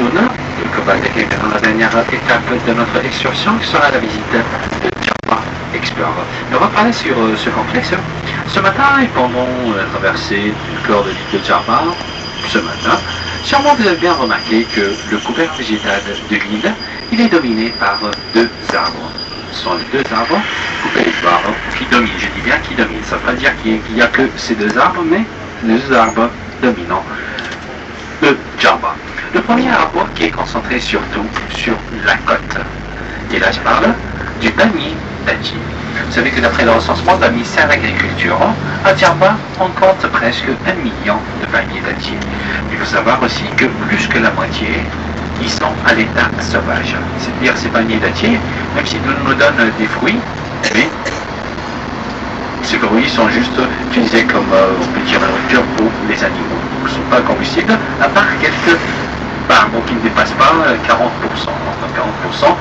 Situna, dans la dernière étape de notre excursion qui sera la visite de Java Explorer. Et on va parler sur ce complexe. Ce matin, et pendant la traversée du corps de l'île de Java, ce matin, sûrement vous avez bien remarqué que le couvert végétal de l'île, il est dominé par deux arbres. Ce sont les deux arbres, vous pouvez les voir, qui dominent. Je dis bien qui dominent. Ça ne veut pas dire qu'il n'y a que ces deux arbres, mais les deux arbres dominants de Java. Le premier arbre qui est concentré surtout sur la côte. Et là, je parle du palmier dattier. Vous savez que d'après le recensement de la ministère de l'Agriculture, à Java, on compte presque 1 million de palmiers dattiers. Il faut savoir aussi que plus que la moitié, ils sont à l'état sauvage. C'est-à-dire ces palmiers dattiers, même s'ils nous donnent des fruits, mais ces fruits sont juste utilisés comme, on peut dire, nourriture pour les animaux. Ils ne sont pas combustibles, à part quelques arbres qui ne dépassent pas 40%. Entre 40%,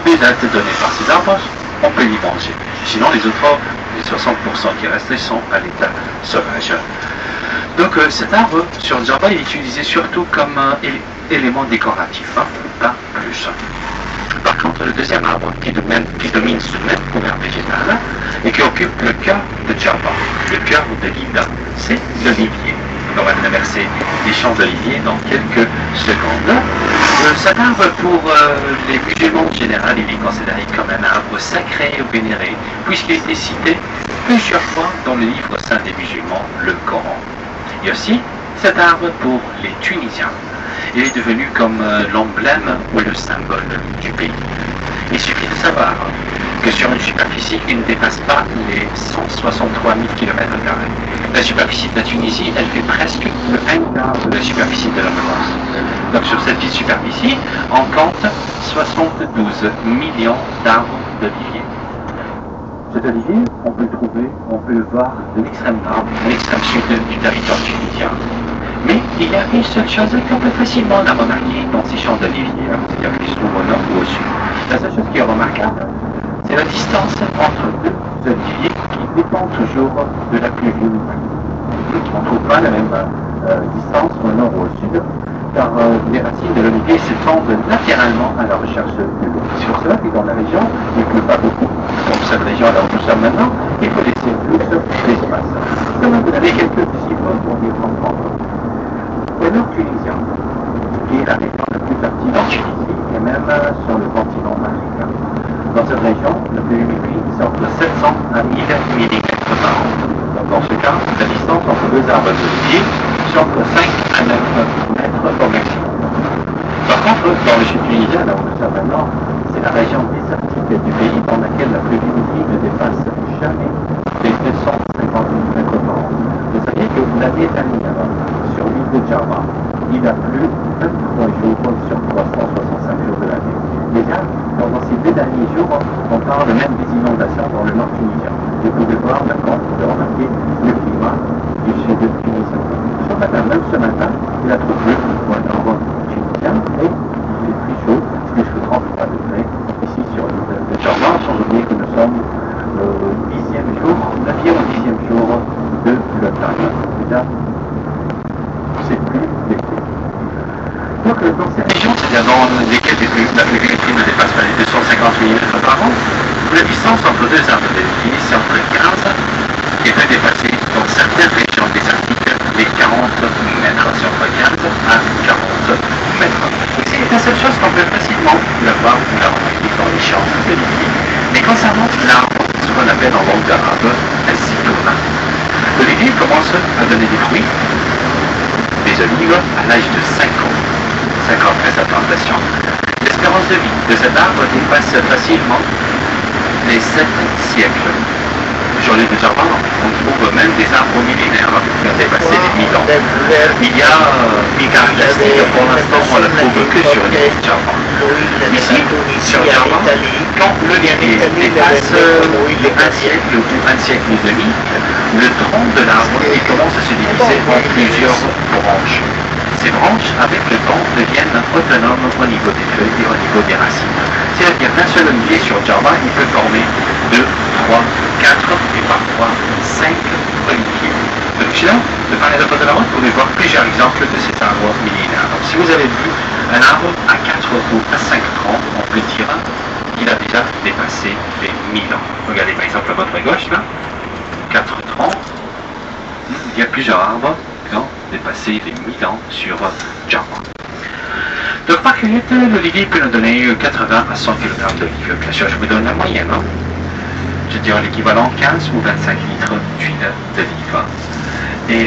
les dates données par ces arbres, on peut les manger. Sinon, les autres, les 60% qui restent, sont à l'état sauvage. Donc cet arbre sur Java, il est utilisé surtout comme élément décoratif, pas plus. Par contre, le deuxième arbre qui domine ce même couvert végétal et qui occupe le cœur de Java, le cœur de l'île, c'est l'olivier. On va traverser les champs d'olivier dans quelques secondes. Cet arbre, pour les musulmans en général, il est considéré comme un arbre sacré ou vénéré, puisqu'il a été cité plusieurs fois dans le livre saint des musulmans, le Coran. Et aussi cet arbre pour les Tunisiens. Il est devenu comme l'emblème ou le symbole du pays. Il suffit de savoir que sur une superficie qui ne dépasse pas les 163 000 km², la superficie de la Tunisie, elle fait presque le 1/4 de la superficie de la France. Donc sur cette petite superficie, on compte 72 millions d'arbres d'olivier. Cet olivier, on peut le voir de l'extrême nord à l'extrême sud du territoire tunisien. Mais il y a une seule chose qu'on peut facilement la remarquer dans ces champs d'olivier, c'est-à-dire qu'ils se trouvent au nord ou au sud. La seule chose qui est remarquable, c'est la distance entre deux oliviers qui dépend toujours de la pluviométrie. On ne trouve pas la même distance au nord ou au sud, car les racines de l'olivier s'étendent latéralement à la recherche de l'eau. C'est pour cela que dans la région, il ne pleut pas beaucoup. Comme cette région là où nous sommes maintenant, il faut laisser plus d'espace. Comment vous avez quelques chiffres pour les comprendre. Au nord tunisien, qui est la région la plus active en Tunisie et même sur le continent africain. Dans cette région, la pluviométrie est entre 700 à 1000 mm par an. Donc dans ce cas, la distance entre deux arbres d'olivier est entre 5 à 9 mètres au maximum. Par contre, dans le sud tunisien, là où nous sommes maintenant, c'est la région désertique du pays dans laquelle la pluviométrie ne dépasse jamais les 250 mm par an. Vous savez que l'année dernière, sur l'île de Java, il a plu 23 jours sur 365 jours de l'année. Déjà, pendant ces 2 derniers jours, on parle même des inondations dans le nord tunisien. Vous pouvez voir d'accord, de remarquer le climat du sud tunisien. Même ce matin, il a trop plu au nord tunisien et il est très chaud, jusqu'à 33 degrés ici sur l'île de Java, sans oublier que nous sommes au 10e jour, 9e ou 10e jour de l'automne. Déjà, c'est plus l'été. Donc, dans ces régions, c'est-à-dire dans lesquelles la pluviométrie ne dépasse pas les 250 mm par an, la distance entre deux arbres d'olivier, c'est entre 15 et peut dépasser dans certaines régions désertiques les 40 mètres, c'est entre 15 à 40 mètres. C'est la seule chose qu'on peut facilement la voir ou la remarquer dans les champs d'olivier. Mais concernant l'arbre, ce qu'on appelle en langue arabe un situna. L'olivier commence à donner des fruits, des olives, à l'âge de 5 ans. 5 ans après sa plantation. L'espérance de vie de cet arbre dépasse facilement les 7 siècles. Sur l'île de Java, on trouve même des arbres millénaires qui ont dépassé les 1000 ans. Il y a Picardas, pour l'instant on ne le trouve que sur l'île de Java. Ici, sur Java, quand l'olivier dépasse un siècle ou un siècle et demi, le tronc de l'arbre commence à se diviser en plusieurs branches. Ces branches, avec le temps, deviennent autonomes au niveau des feuilles et au niveau des racines. C'est-à-dire qu'un seul olivier sur Java, il peut former 2, 3, 4 et parfois 5 oliviers. Donc là, de part et d'autre de la route, vous pouvez voir plusieurs exemples de ces arbres millénaires. Donc si vous avez vu Un arbre à 4 ou à 5 troncs, on peut dire qu'il a déjà dépassé les 1000 ans. Regardez par exemple à votre gauche là, 4 troncs. Il y a plusieurs arbres qui ont dépassé les 1000 ans sur Java. Donc par cueillette, l'olivier peut nous donner 80 à 100 kg d'olive. Bien sûr, je vous donne la moyenne. Hein. Je dirais l'équivalent 15 ou 25 litres d'huile d'olive. Et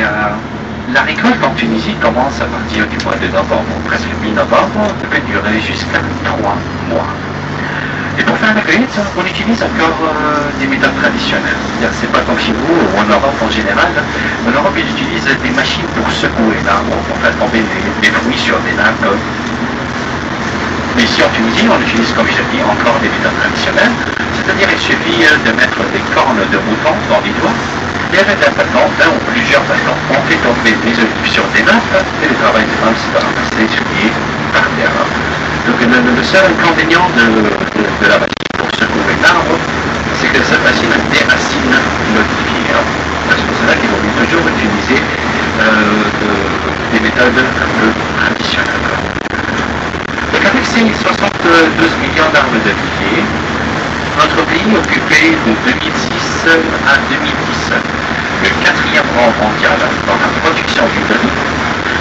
la récolte en Tunisie commence à partir du mois de novembre, presque mi-novembre, peut durer jusqu'à 3 mois. Et pour faire la cueillette, on utilise encore des méthodes traditionnelles. C'est pas comme chez vous ou en Europe en général. En Europe, ils utilisent des machines pour secouer l'arbre, pour faire tomber les fruits sur des nappes. Mais ici en Tunisie, on utilise, comme je l'ai dit, encore des méthodes traditionnelles. C'est-à-dire il suffit de mettre des cornes de mouton dans les doigts, et avec un bâton, un ou plusieurs bâtons, on fait tomber les olives sur des nappes, et le travail des femmes, c'est de ramasser ce qui est par terre. Donc le seul inconvénient de la machine pour secouer l'arbre, c'est que cette machine déracine l'olivier. C'est pour cela qu'il vaut mieux toujours utiliser des méthodes un peu traditionnelles. Donc avec ces 72 millions d'arbres d'olivier, notre pays occupait de 2006 à 2010 le 4e rang mondial dans la production d'huile d'olive.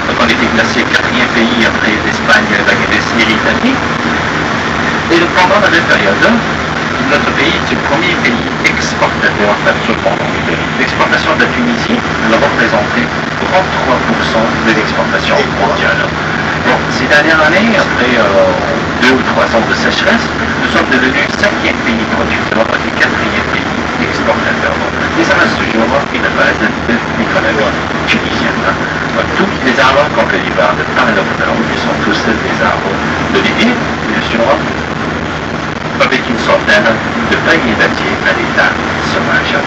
Donc on était classé 4e pays après l'Espagne, la Grèce et l'Italie. Et donc pendant la même période, notre pays est le premier pays exportateur absolument d'huile d'olive. L'exportation de la Tunisie représentait 33% de l'exportation mondiale. Bon, ces dernières années, après 2 ou 3 ans de sécheresse, nous sommes devenus 5e pays producteur et 4e pays exportateur. Mais ça reste toujours une base de l'économie tunisienne. Tous les arbres qu'on peut y voir de part et d'autre, ils sont tous des arbres d'olivier, bien sûr, avec une centaine de paniers dattiers à l'état sauvage.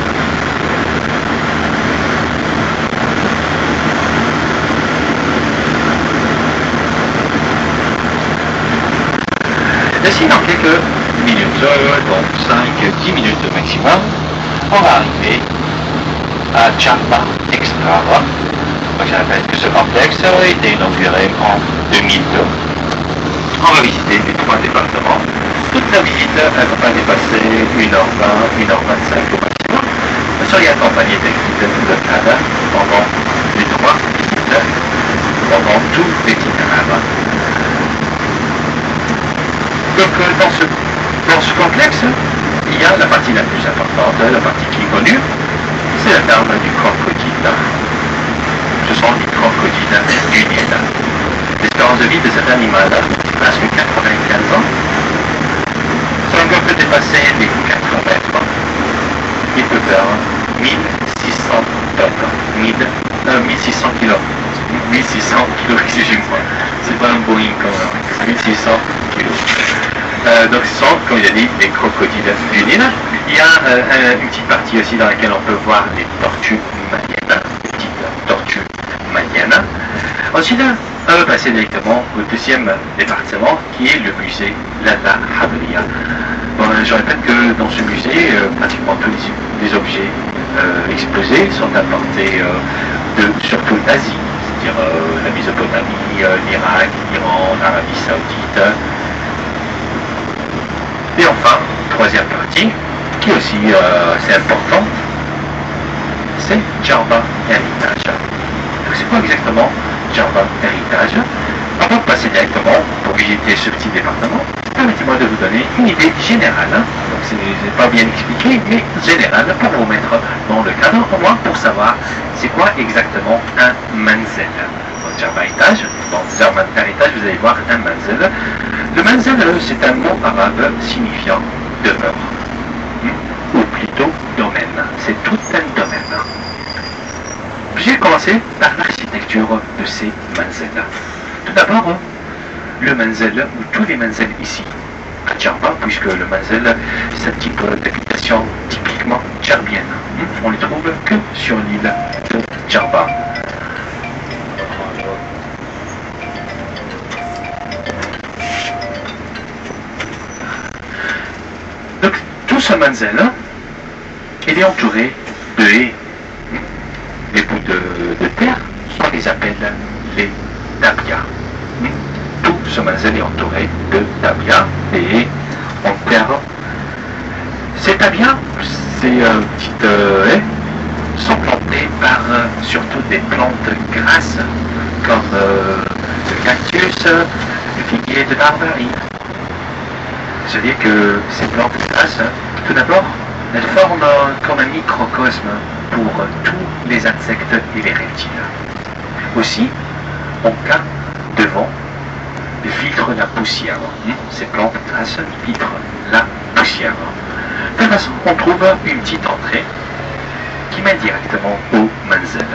Ici, dans quelques minutes, donc 5-10 minutes maximum, on va arriver à Djerba Explorer. Donc, je rappelle que ce complexe a été inauguré en 2002. On va visiter les 3 départements. Toute la visite ne va pas dépasser 1h20, 1h25 au maximum. Nous serions accompagnés d'un guide local pendant les 3 visites, pendant tout l'itinéraire. Donc dans ce complexe, il y a la partie la plus importante, la partie qui est connue, c'est la ferme du crocodile. Ce sont les crocodiles du Nil. L'espérance de vie de cet animal est presque 95 ans. Son corps peut dépasser les 4 mètres. Il peut faire 1600 tonnes, 1600 kilos. 1600 kilos, excusez-moi. C'est pas un Boeing quand même. 1600 kilos. Donc ce sont, comme il a dit, les crocodiles du Nil. Il y a une petite partie aussi dans laquelle on peut voir les tortues maliennes, les petites tortues maliennes. Ensuite, on va passer directement au 2e département qui est le musée Lalla Habria. Bon, je répète que dans ce musée, pratiquement tous les objets exposés sont apportés surtout d'Asie, c'est-à-dire la Mésopotamie, l'Irak, l'Iran, l'Arabie Saoudite. Et enfin, 3e partie, qui est aussi assez importante, c'est Djerba Héritage. Donc c'est quoi exactement Djerba Héritage? Avant de passer directement pour visiter ce petit département, permettez-moi de vous donner une idée générale. Donc c'est pas bien expliqué, mais générale pour vous mettre dans le cadre, au moins pour savoir c'est quoi exactement un manzel. Donc Djerba Héritage, dans Djerba Héritage, vous allez voir un manzel. Le manzel, c'est un mot arabe signifiant demeure, ou plutôt domaine. C'est tout un domaine. Je vais commencer par l'architecture de ces manzels. Tout d'abord, le manzel, ou tous les manzels ici, à Djerba, puisque le manzel, c'est un type d'habitation typiquement djerbienne. On ne les trouve que sur l'île de Djerba. Donc, tout ce manzel, il est entouré de haies. Les bouts de terre, on les appelle les tabias. Tout ce manzel est entouré de tabias et en terre. Ces tabias, ces petites haies, sont plantées par surtout des plantes grasses comme le cactus, le figuier de barbarie. C'est-à-dire que ces plantes grasses, tout d'abord, elles forment comme un microcosme pour tous les insectes et les reptiles. Aussi, en cas de vent, elles filtrent la poussière. Ces plantes grasses filtrent la poussière. De toute façon, on trouve une petite entrée qui mène directement au manzel.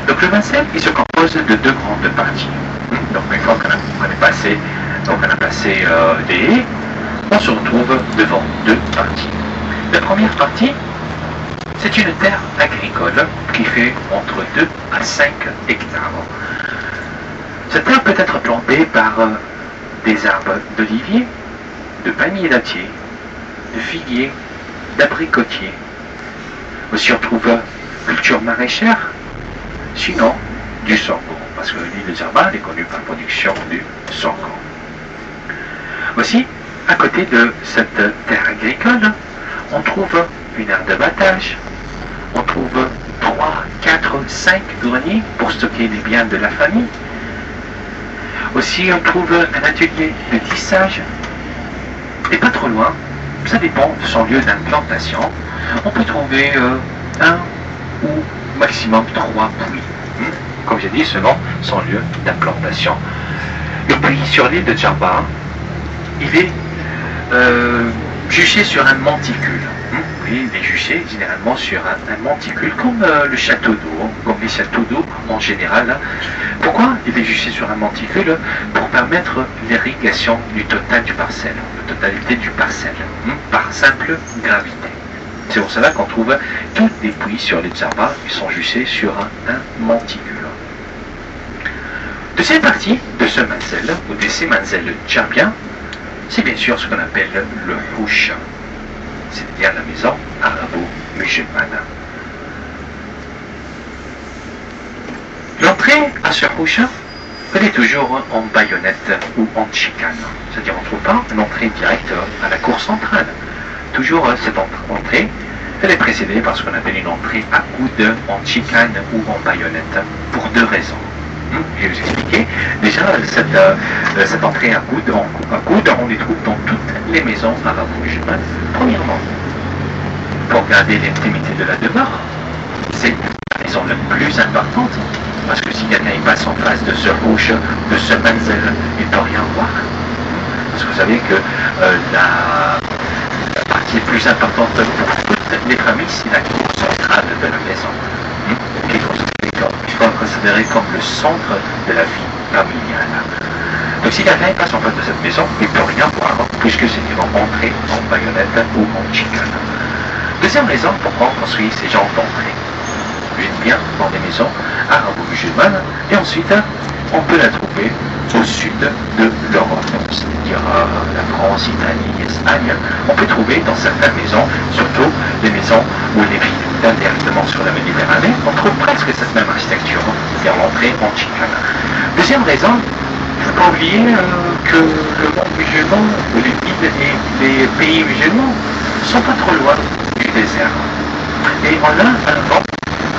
Donc le manzel, il se compose de deux grandes parties. Donc une fois qu'on a passé les haies, on se retrouve devant deux parties. La première partie, c'est une terre agricole qui fait entre 2 à 5 hectares. Cette terre peut être plantée par des arbres d'olivier, de palmiers dattiers, de figuiers, d'abricotiers. Aussi on trouve culture maraîchère, sinon du sorgho, parce que l'île de Djerba est connue par la production du sorgho. Aussi, à côté de cette terre agricole, on trouve une aire de battage, on trouve 3, 4, 5 greniers pour stocker les biens de la famille. Aussi, on trouve un atelier de tissage. Et pas trop loin, ça dépend de son lieu d'implantation, on peut trouver un ou maximum 3 puits. Comme j'ai dit, selon son lieu d'implantation. Le puits sur l'île de Djerba, il est juché sur un monticule. Oui, il est juché généralement sur un monticule, comme le château d'eau, comme les châteaux d'eau en général. Pourquoi il est juché sur un monticule? Pour permettre l'irrigation du total du parcelle, la totalité du parcelle, par simple gravité. C'est pour cela qu'on trouve tous les puits sur les Djerba qui sont juchés sur un monticule. Deuxième partie de ce manzel, ou de ces manzels djerbiens, c'est bien sûr ce qu'on appelle le houch, c'est-à-dire la maison arabo-musulmane. L'entrée à ce houch, elle est toujours en baïonnette ou en chicane, c'est-à-dire on ne trouve pas une entrée directe à la cour centrale. Toujours cette entrée, elle est précédée par ce qu'on appelle une entrée à coude en chicane ou en baïonnette, pour deux raisons. Je vais vous expliquer. Déjà, cette entrée à coude, on les trouve dans toutes les maisons arabo-musulmanes. Premièrement, pour garder l'intimité de la demeure, c'est la maison la plus importante, parce que si quelqu'un passe en face de ce houch, de ce manzel, il ne peut rien voir. Parce que vous savez que la partie plus importante pour toutes les familles, c'est la cour centrale de la maison, qui est considérée comme le centre de la vie familiale. Donc si quelqu'un passe en face de cette maison, il ne peut rien voir, puisque c'est une entrée en baïonnette ou en chicane. Deuxième raison pourquoi on construit ces genres d'entrées. Bien dans des maisons arabo-musulmanes, et ensuite on peut la trouver au sud de l'Europe, c'est-à-dire la France, Italie, Espagne. On peut trouver dans certaines maisons, surtout les maisons où les villes donnent directement sur la Méditerranée, on trouve presque cette même architecture, c'est-à-dire l'entrée en chicane. Deuxième raison, il ne faut pas oublier que le monde musulman, ou les villes et les pays musulmans, ne sont pas trop loin du désert. Et on a un vent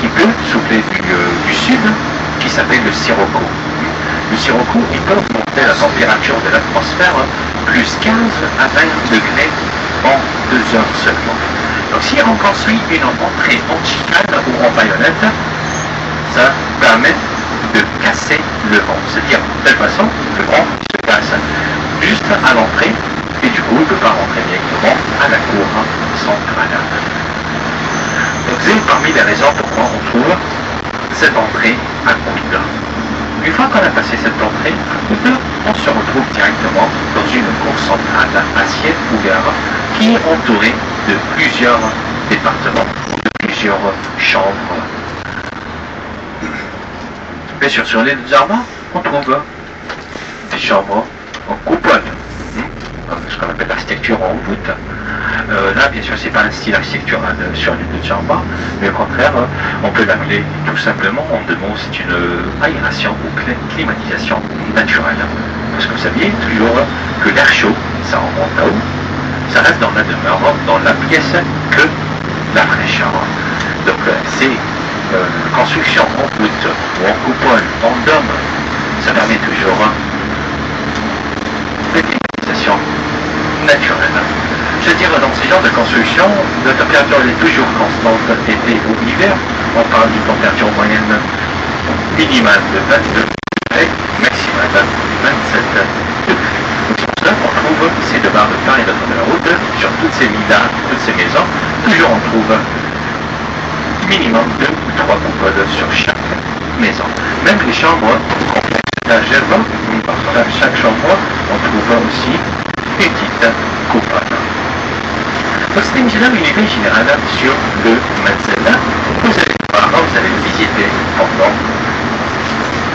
qui peut souffler du sud, qui s'appelle le sirocco. Le sirocco, il peut augmenter la température de l'atmosphère plus 15 à 20 degrés en 2 heures seulement. Donc si on construit une entrée en chicane ou en baïonnette, ça permet de casser le vent. C'est-à-dire, de telle façon, le vent se casse juste à l'entrée, et du coup, il ne peut pas rentrer directement à la cour centrale. Donc c'est parmi les raisons pourquoi on trouve cette entrée à coude. Une fois qu'on a passé cette entrée à coude, on se retrouve directement dans une cour centrale à ciel ouvert qui est entourée de plusieurs départements, de plusieurs chambres. Bien sûr, sur l'île de Djerba, on trouve des chambres en coupole, ce qu'on appelle l'architecture en voûte. Là, bien sûr, c'est pas un style architectural sur l'île de Djerba, mais au contraire, on peut l'appeler tout simplement, en deux mots, c'est une aération ou climatisation naturelle. Parce que vous saviez toujours que l'air chaud, ça remonte à où? Ça reste dans la demeure, dans la pièce, que la fraîcheur. Donc, c'est construction en voûte ou en coupole, en dôme, ça permet toujours de climatisation naturelle. Je veux dire, dans ces genres de construction, la température est toujours constante, été ou hiver. On parle d'une température moyenne minimale de 22 degrés, maximale de 27 degrés. Donc c'est pour cela qu'on trouve ces deux barres de part et d'autre de la route sur toutes ces villas, toutes ces maisons. Toujours on trouve minimum 2 ou 3 coupoles sur chaque maison. Même les chambres complexes d'Djerba, chaque chambre, on trouve aussi une petite coupole. Donc c'est une idée générale sur le Manzella. Vous allez voir, vous allez le visiter pendant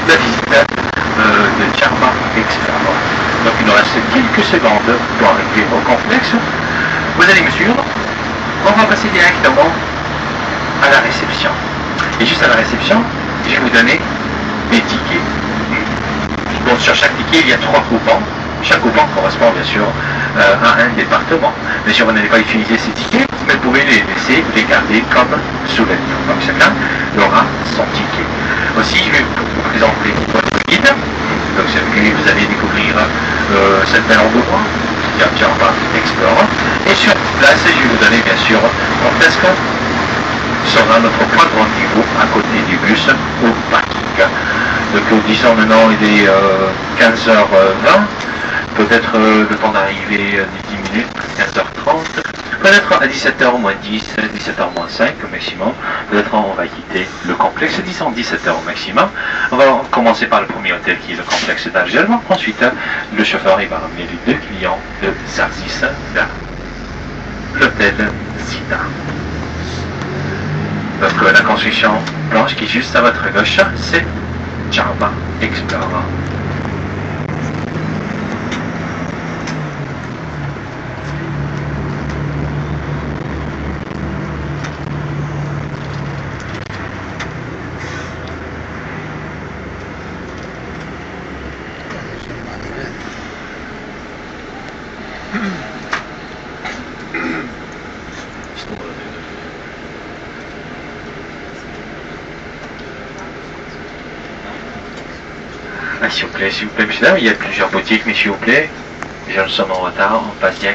la visite de Djerba Explorer. Donc il nous reste quelques secondes pour arriver au complexe. Vous allez me suivre. On va passer directement à la réception. Et juste à la réception, je vais vous donner des tickets. Donc sur chaque ticket, il y a 3 coupons. Chaque coupon correspond bien sûr à un département. Bien sûr, vous n'allez pas utiliser ces tickets, mais vous pouvez les laisser, les garder comme souvenirs. Donc chacun aura son ticket. Aussi, je vais vous présenter votre guide. Donc c'est lequel vous allez découvrir cette belle endroit, qui est Djerba Explorer. Et sur place, je vais vous donner bien sûr mon presque sera notre point de rendez-vous à côté du bus au parking. Donc disons maintenant il est 15h20, peut-être le temps d'arriver 10 minutes, 15h30, peut-être à 17h moins 10, 17h moins 5 au maximum, peut-être on va quitter le complexe, disons 17h au maximum. On va commencer par le premier hôtel qui est le complexe d'Djerba, ensuite le chauffeur il va ramener les 2 clients de Zarzis vers l'hôtel Zita. Donc la construction blanche qui est juste à votre gauche, c'est Djerba Explorer. S'il vous plaît, messieurs, dames, il y a plusieurs boutiques, mais s'il vous plaît, les gens sont en retard, on passe direct.